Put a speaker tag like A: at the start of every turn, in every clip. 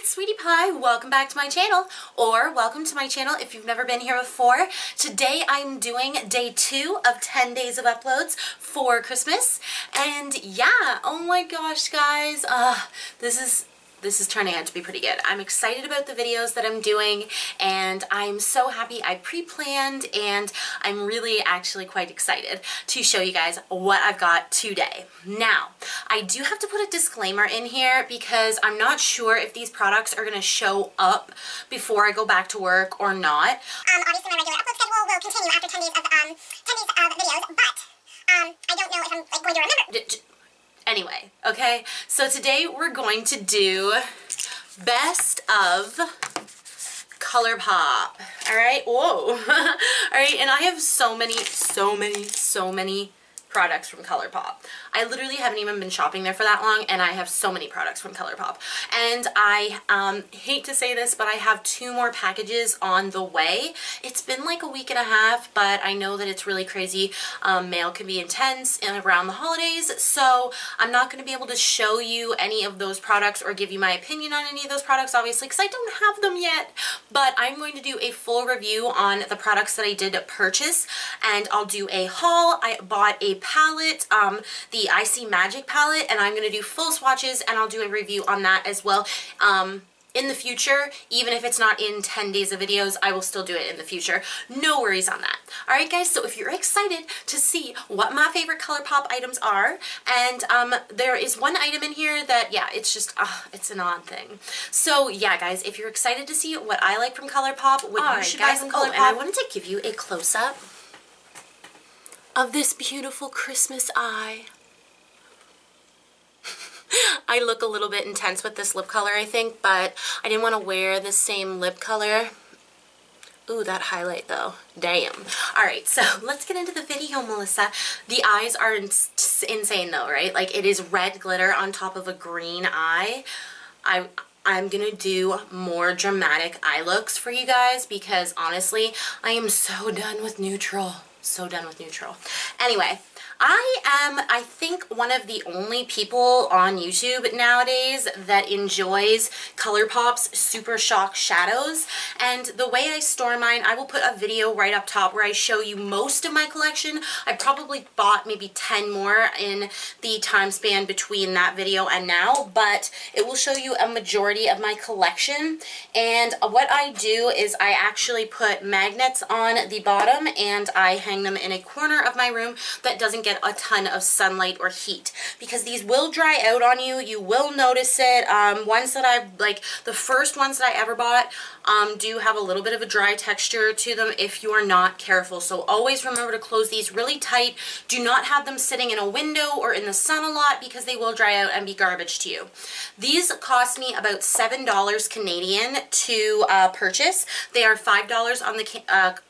A: Sweetie Pie, welcome back to my channel, or welcome to my channel if you've never been here before. Today I'm doing day 2 of 10 days of uploads for Christmas, and yeah, oh my gosh guys, this is turning out to be pretty good. I'm excited about the videos that I'm doing, and I'm so happy I pre-planned, and I'm really actually quite excited to show you guys what I've got today. Now, I do have to put a disclaimer in here because I'm not sure if these products are going to show up before I go back to work or not.
B: Obviously my regular upload schedule will continue after 10 days of videos, but I don't know if I'm going to remember.
A: Anyway, okay, so today we're going to do best of ColourPop. Alright, whoa. Alright, and I have so many products from ColourPop. I literally haven't even been shopping there for that long, and I have so many products from ColourPop. And I hate to say this, but I have 2 more packages on the way. It's been like a week and a half, but I know that it's really crazy. Mail can be intense and around the holidays, so I'm not going to be able to show you any of those products or give you my opinion on any of those products, obviously, because I don't have them yet. But I'm going to do a full review on the products that I did purchase, and I'll do a haul. I bought a palette, the Icy Magic palette, and I'm going to do full swatches, and I'll do a review on that as well. In the future, even if it's not in 10 days of videos, I will still do it in the future. No worries on that. Alright guys, so if you're excited to see what my favorite ColourPop items are, and there is one item in here that, yeah, it's just, it's an odd thing. So yeah guys, if you're excited to see what I like from ColourPop, what you should buy from ColourPop, and I wanted to give you a close-up of this beautiful Christmas eye. I look a little bit intense with this lip color, I think, but I didn't want to wear the same lip color. Ooh, that highlight though. Damn. Alright, so let's get into the video, Melissa. The eyes are insane though, right? Like, it is red glitter on top of a green eye. I'm gonna do more dramatic eye looks for you guys because honestly, I am so done with neutral. So done with neutral. Anyway, I am, I think, one of the only people on YouTube nowadays that enjoys ColourPop's Super Shock Shadows, and the way I store mine, I will put a video right up top where I show you most of my collection. I probably bought maybe 10 more in the time span between that video and now, but it will show you a majority of my collection. And what I do is I actually put magnets on the bottom and I hang them in a corner of my room that doesn't get a ton of sunlight or heat, because these will dry out on you. You will notice it. Ones that I've, like the first ones that I ever bought, do have a little bit of a dry texture to them if you are not careful. So always remember to close these really tight. Do not have them sitting in a window or in the sun a lot because they will dry out and be garbage to you. These cost me about $7 Canadian to purchase. They are $5 on the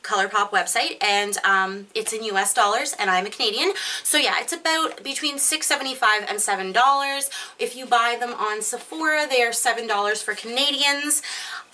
A: ColourPop website, and it's in US dollars, and I'm a Canadian. So yeah, it's about between $6.75 and $7. If you buy them on Sephora, they are $7 for Canadians.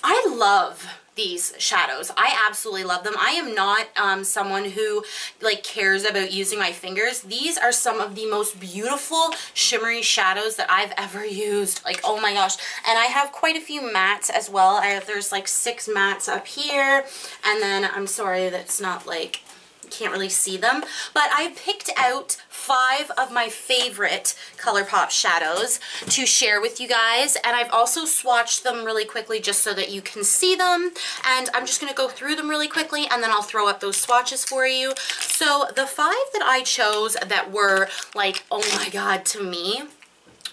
A: I love these shadows. I absolutely love them. I am not someone who like cares about using my fingers. These are some of the most beautiful shimmery shadows that I've ever used. Like, oh my gosh. And I have quite a few mattes as well. There's like 6 mattes up here, and then I'm sorry that's not like, you can't really see them, but I picked out 5 of my favorite ColourPop shadows to share with you guys, and I've also swatched them really quickly just so that you can see them, and I'm just going to go through them really quickly and then I'll throw up those swatches for you. So the 5 that I chose that were like, oh my god, to me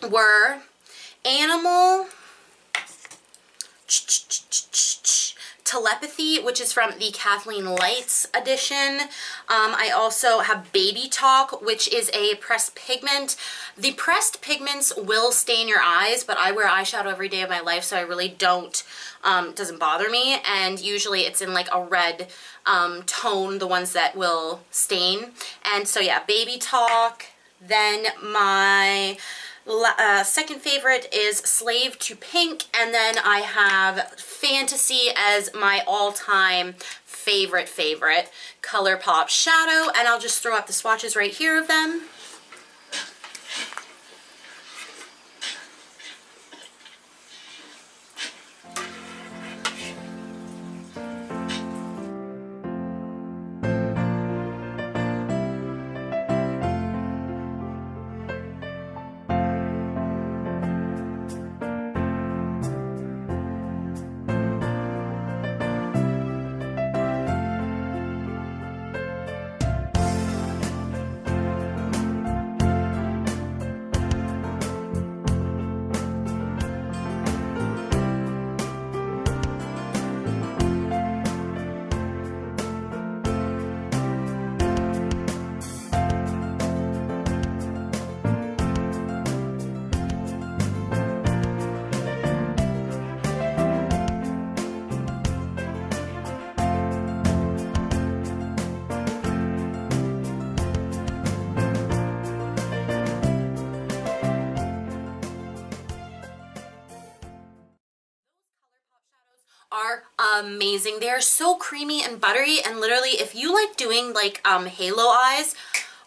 A: were Animal, Telepathy, which is from the Kathleen Lights edition. I also have Baby Talk, which is a pressed pigment. The pressed pigments will stain your eyes, but I wear eyeshadow every day of my life, so I really don't, doesn't bother me. And usually it's in like a red tone, the ones that will stain. And so yeah, Baby Talk. Then my second favorite is Slave to Pink, and then I have Fantasy as my all-time favorite ColourPop shadow, and I'll just throw up the swatches right here of them. are amazing. They are so creamy and buttery, and literally if you like doing like halo eyes,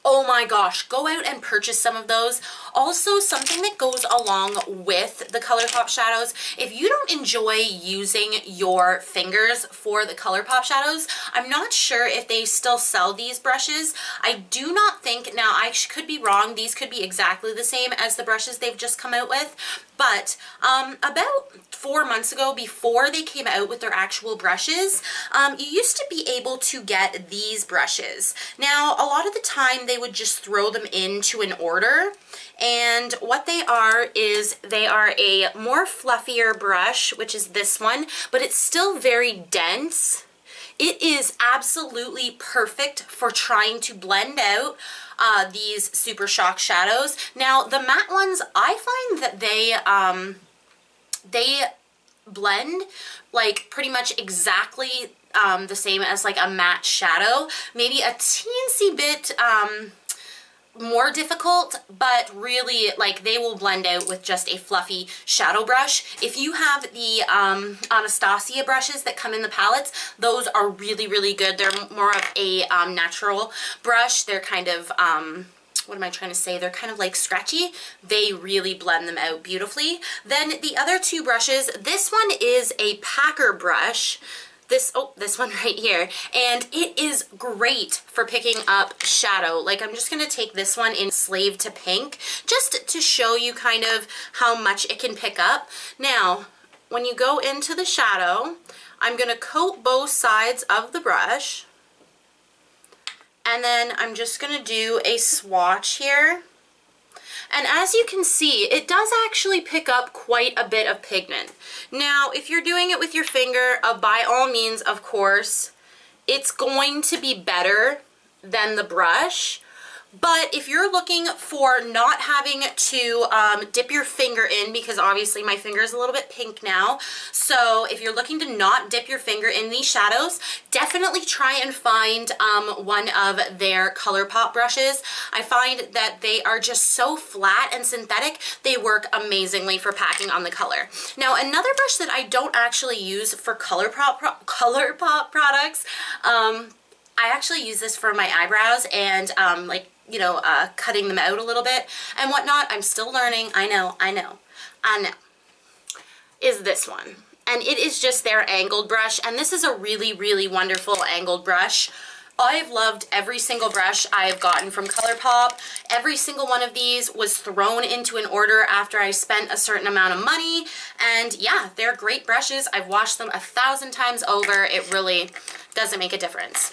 A: oh my gosh, go out and purchase some of those. Also, something that goes along with the ColourPop shadows, if you don't enjoy using your fingers for the ColourPop shadows, I'm not sure if they still sell these brushes. I do not think, now I could be wrong, these could be exactly the same as the brushes they've just come out with, but about 4 months ago, before they came out with their actual brushes, you used to be able to get these brushes. Now, a lot of the time they would just throw them into an order, and what they are is they are a more fluffier brush, which is this one, but it's still very dense. It is absolutely perfect for trying to blend out these Super Shock shadows. Now, the matte ones, I find that they blend like pretty much exactly the same as like a matte shadow. Maybe a teensy bit more difficult, but really like they will blend out with just a fluffy shadow brush. If you have the Anastasia brushes that come in the palettes, those are really, really good. They're more of a natural brush. They're kind of what am I trying to say? They're kind of like scratchy. They really blend them out beautifully. Then the other two brushes, this one is a packer brush. This one right here, and it is great for picking up shadow. Like, I'm just gonna take this one in Slave to Pink just to show you kind of how much it can pick up. Now, when you go into the shadow, I'm gonna coat both sides of the brush, and then I'm just gonna do a swatch here. And as you can see, it does actually pick up quite a bit of pigment. Now, if you're doing it with your finger, by all means, of course, it's going to be better than the brush. But if you're looking for not having to dip your finger in, because obviously my finger is a little bit pink now, so if you're looking to not dip your finger in these shadows, definitely try and find one of their ColourPop brushes. I find that they are just so flat and synthetic, they work amazingly for packing on the color. Now, another brush that I don't actually use for ColourPop products, I actually use this for my eyebrows and like, you know, cutting them out a little bit and whatnot. I'm still learning. I know. Is this one. And it is just their angled brush. And this is a really, really wonderful angled brush. I've loved every single brush I've gotten from ColourPop. Every single one of these was thrown into an order after I spent a certain amount of money. And yeah, they're great brushes. I've washed them 1,000 times over. It really doesn't make a difference.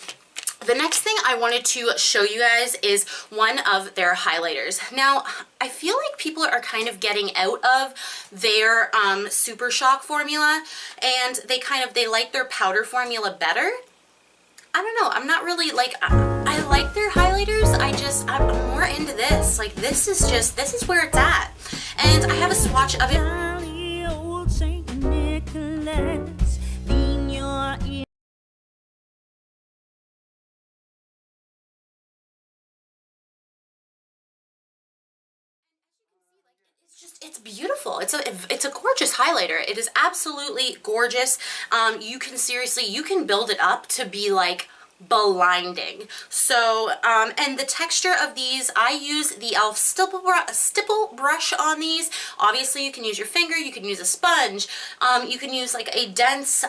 A: The next thing I wanted to show you guys is one of their highlighters. Now, I feel like people are kind of getting out of their Super Shock formula, and they like their powder formula better. I don't know, I'm not really like, I like their highlighters, I'm more into this. Like, this is where it's at. And I have a swatch of it. It's beautiful. It's a gorgeous highlighter. It is absolutely gorgeous. You can build it up to be like blinding. So, and the texture of these, I use the e.l.f. stipple brush on these. Obviously, you can use your finger, you can use a sponge, you can use like a dense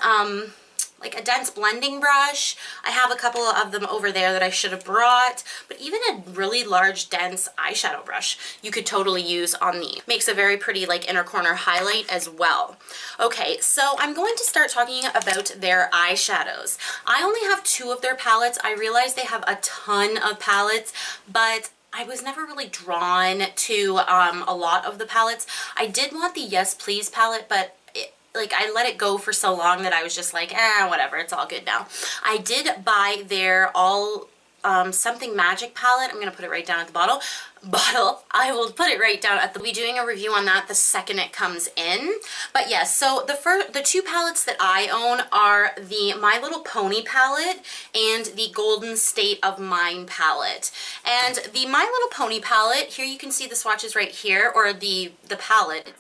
A: blending brush. I have a couple of them over there that I should have brought, but even a really large dense eyeshadow brush you could totally use on these. Makes a very pretty like inner corner highlight as well. Okay, so I'm going to start talking about their eyeshadows. I only have 2 of their palettes. I realize they have a ton of palettes, but I was never really drawn to a lot of the palettes. I did want the Yes Please palette, but like I let it go for so long that I was just like, whatever, it's all good now. I did buy their all something magic palette. I'm gonna put it right down at the bottle. I will put it right down at the, we'll be doing a review on that the second it comes in. But yes, so the 2 palettes that I own are the My Little Pony palette and the Golden State of Mind palette. And the My Little Pony palette, here you can see the swatches right here, or the palette.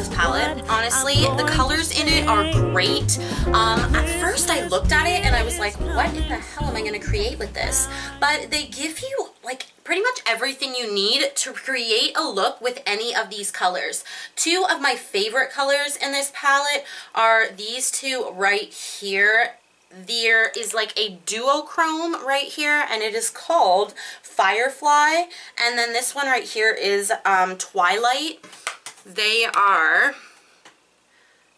A: this palette, honestly. The colors in it are great. At first I looked at it and I was like, what in the hell am I gonna create with this? But they give you like pretty much everything you need to create a look with any of these colors. Two of my favorite colors in this palette are these two right here. There is like a duochrome right here, and it is called Firefly. And then this one right here is Twilight. They are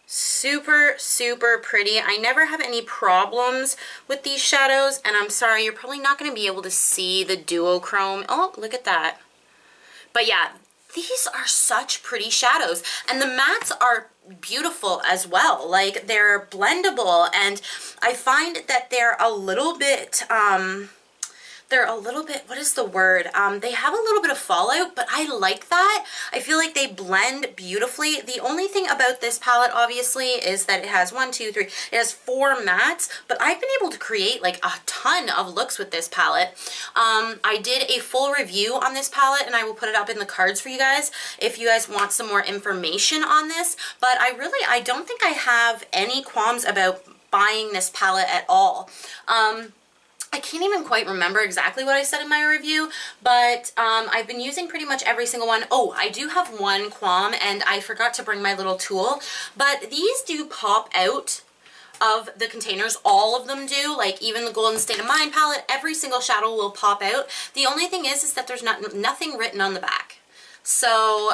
A: super, super pretty. I never have any problems with these shadows, and I'm sorry, you're probably not going to be able to see the duochrome. Oh, look at that. But yeah, these are such pretty shadows, and the mattes are beautiful as well. Like, they're blendable, and I find that they're a little bit what is the word? They have a little bit of fallout, but I like that. I feel like they blend beautifully. The only thing about this palette, obviously, is that it has 4 mattes, but I've been able to create like a ton of looks with this palette. I did a full review on this palette, and I will put it up in the cards for you guys if you guys want some more information on this, but I don't think I have any qualms about buying this palette at all. I can't even quite remember exactly what I said in my review, but I've been using pretty much every single one. Oh, I do have one qualm, and I forgot to bring my little tool, but these do pop out of the containers. All of them do, like even the Golden State of Mind palette, every single shadow will pop out. The only thing is that there's nothing written on the back. So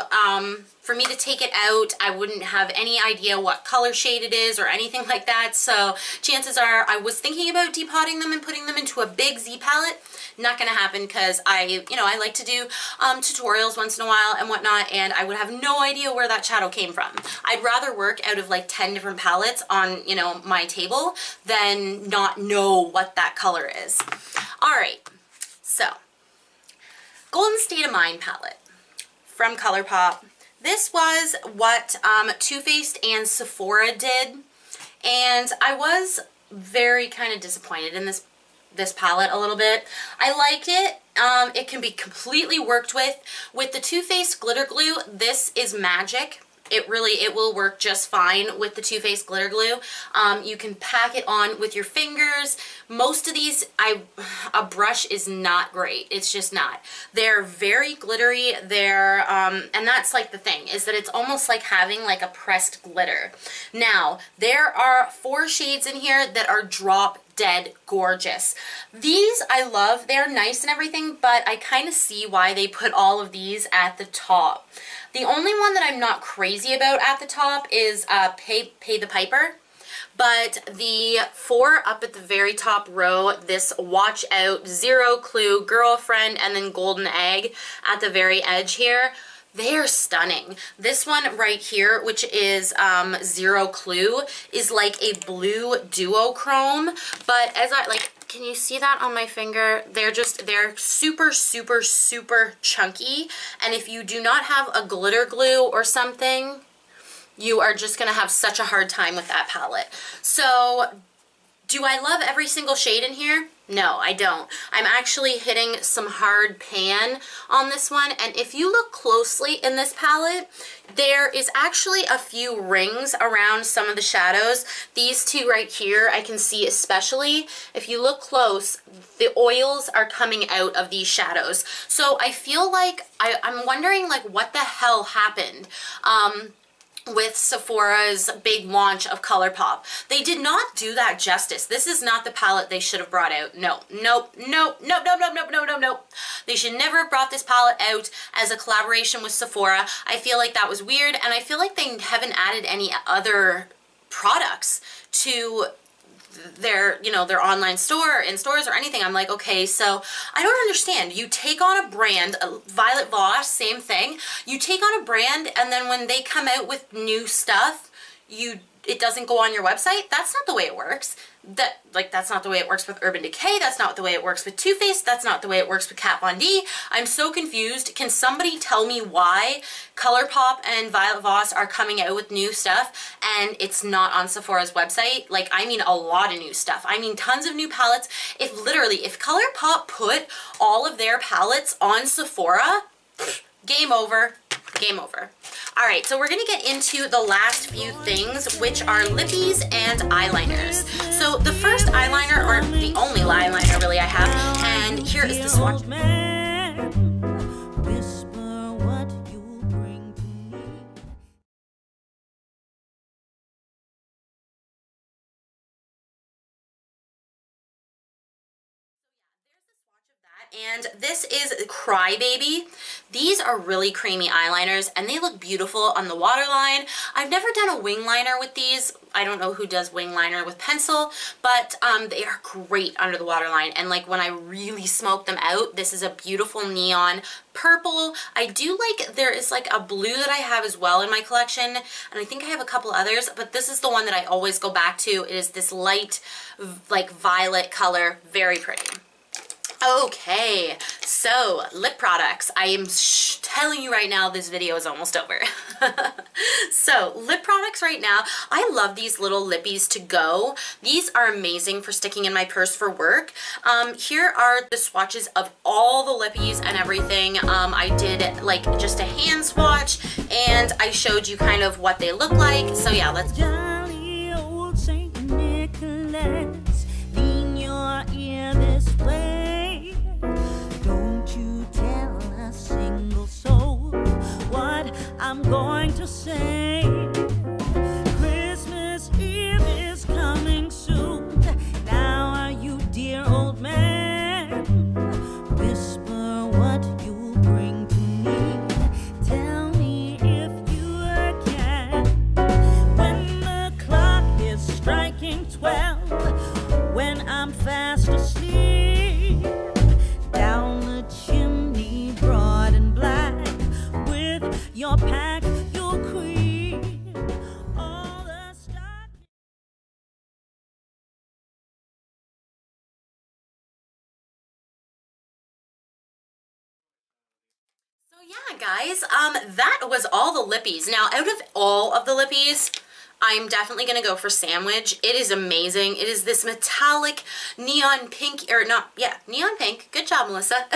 A: for me to take it out, I wouldn't have any idea what color shade it is or anything like that. So chances are I was thinking about depotting them and putting them into a big Z palette. Not gonna happen, because I like to do tutorials once in a while and whatnot, and I would have no idea where that shadow came from. I'd rather work out of like 10 different palettes on, my table than not know what that color is. All right, so Golden State of Mind palette from ColourPop. This was what Too Faced and Sephora did, and I was very kind of disappointed in this palette a little bit. I liked it. It can be completely worked with. With the Too Faced glitter glue, this is magic. It will work just fine with the Too Faced glitter glue. You can pack it on with your fingers. Most of these, a brush is not great. It's just not. They're very glittery. And that's like the thing, is that it's almost like having like a pressed glitter. Now, there are 4 shades in here that are drop dead gorgeous. These I love. They're nice and everything, but I kind of see why they put all of these at the top. The only one that I'm not crazy about at the top is Pay the Piper. But the 4 up at the very top row, this Watch Out, Zero Clue, Girlfriend, and then Golden Egg at the very edge here, they're stunning. This one right here, which is Zero Clue, is like a blue duochrome. But as can you see that on my finger? They're super, super, super chunky. And if you do not have a glitter glue or something, you are just gonna have such a hard time with that palette. So, do I love every single shade in here? No, I don't. I'm actually hitting some hard pan on this one, and if you look closely in this palette, there is actually a few rings around some of the shadows. These two right here, I can see especially. If you look close, the oils are coming out of these shadows. So I feel like, I'm wondering like what the hell happened with Sephora's big launch of ColourPop. They did not do that justice. This is not the palette they should have brought out. No, nope, nope, nope, nope, nope, nope, nope, nope, nope. They should never have brought this palette out as a collaboration with Sephora. I feel like that was weird, and I feel like they haven't added any other products to their, their online store, in stores or anything. I'm like, okay, so I don't understand. You take on a brand, Violet Voss, same thing. You take on a brand, and then when they come out with new stuff, it doesn't go on your website. That's not the way it works. That's not the way it works with Urban Decay. That's not the way it works with Too Faced. That's not the way it works with Kat Von D. I'm so confused. Can somebody tell me why ColourPop and Violet Voss are coming out with new stuff and it's not on Sephora's website? Like, I mean a lot of new stuff. I mean tons of new palettes. If ColourPop put all of their palettes on Sephora, game over. game over. All right, so we're gonna get into the last few things, which are lippies and eyeliners. So the first eyeliner, or the only eyeliner really I have, and here is the swatch. And this is Crybaby. These are really creamy eyeliners and they look beautiful on the waterline. I've never done a wing liner with these. I don't know who does wing liner with pencil, but they are great under the waterline. And like when I really smoke them out, this is a beautiful neon purple. I do like, there is like a blue that I have as well in my collection, and I think I have a couple others, but this is the one that I always go back to. It is this light like violet color, very pretty. Okay, so lip products. I am telling you right now, this video is almost over. So lip products right now, I love these little lippies to go. These are amazing for sticking in my purse for work. Here are the swatches of all the lippies and everything. I did like just a hand swatch and I showed you kind of what they look like. So yeah, let's Jolly old Saint Nicholas, lean your ear this way. I'm going to say Christmas Eve is coming soon. Now are you, dear old man? Whisper what you bring to me. Tell me if you can. When the clock is striking 12, when I'm fast asleep, down the chimney broad and black, your pack, your cream, all the stock. So yeah, guys, that was all the lippies. Now, out of all of the lippies, I'm definitely going to go for Sandwich. It is amazing. It is this metallic neon pink, or not, yeah, neon pink. Good job, Melissa.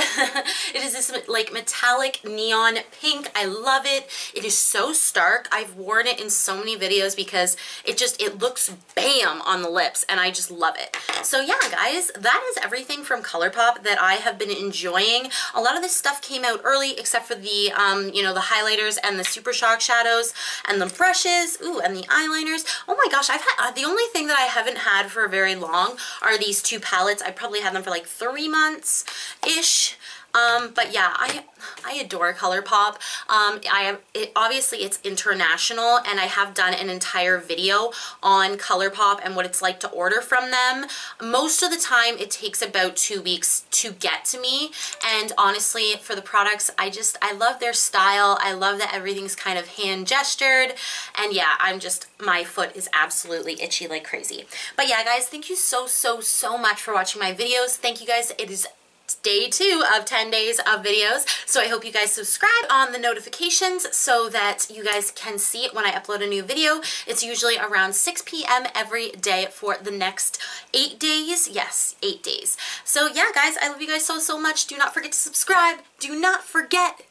A: It is this like metallic neon pink. I love it. It is so stark. I've worn it in so many videos because it looks bam on the lips and I just love it. So yeah, guys, that is everything from ColourPop that I have been enjoying. A lot of this stuff came out early except for the, you know, the highlighters and the Super Shock shadows and the brushes, ooh, and the eyeliners. Oh my gosh, I've had the only thing that I haven't had for very long are these two palettes. I probably had them for like 3 months ish. But yeah, I adore ColourPop. Obviously it's international, and I have done an entire video on ColourPop and what it's like to order from them. Most of the time it takes about 2 weeks to get to me, and honestly for the products, I love their style. I love that everything's kind of hand gestured, and yeah, my foot is absolutely itchy like crazy. But yeah, guys, thank you so much for watching my videos. Thank you, guys. It is day 2 of 10 days of videos, so I hope you guys subscribe on the notifications so that you guys can see it when I upload a new video. It's usually around 6 p.m. every day for the next 8 days. Yes, 8 days. So yeah, guys, I love you guys so much. Do not forget to subscribe. Do not forget.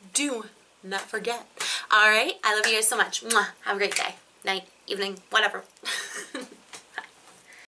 A: All right, I love you guys so much. Mwah. Have a great day, night, evening, whatever.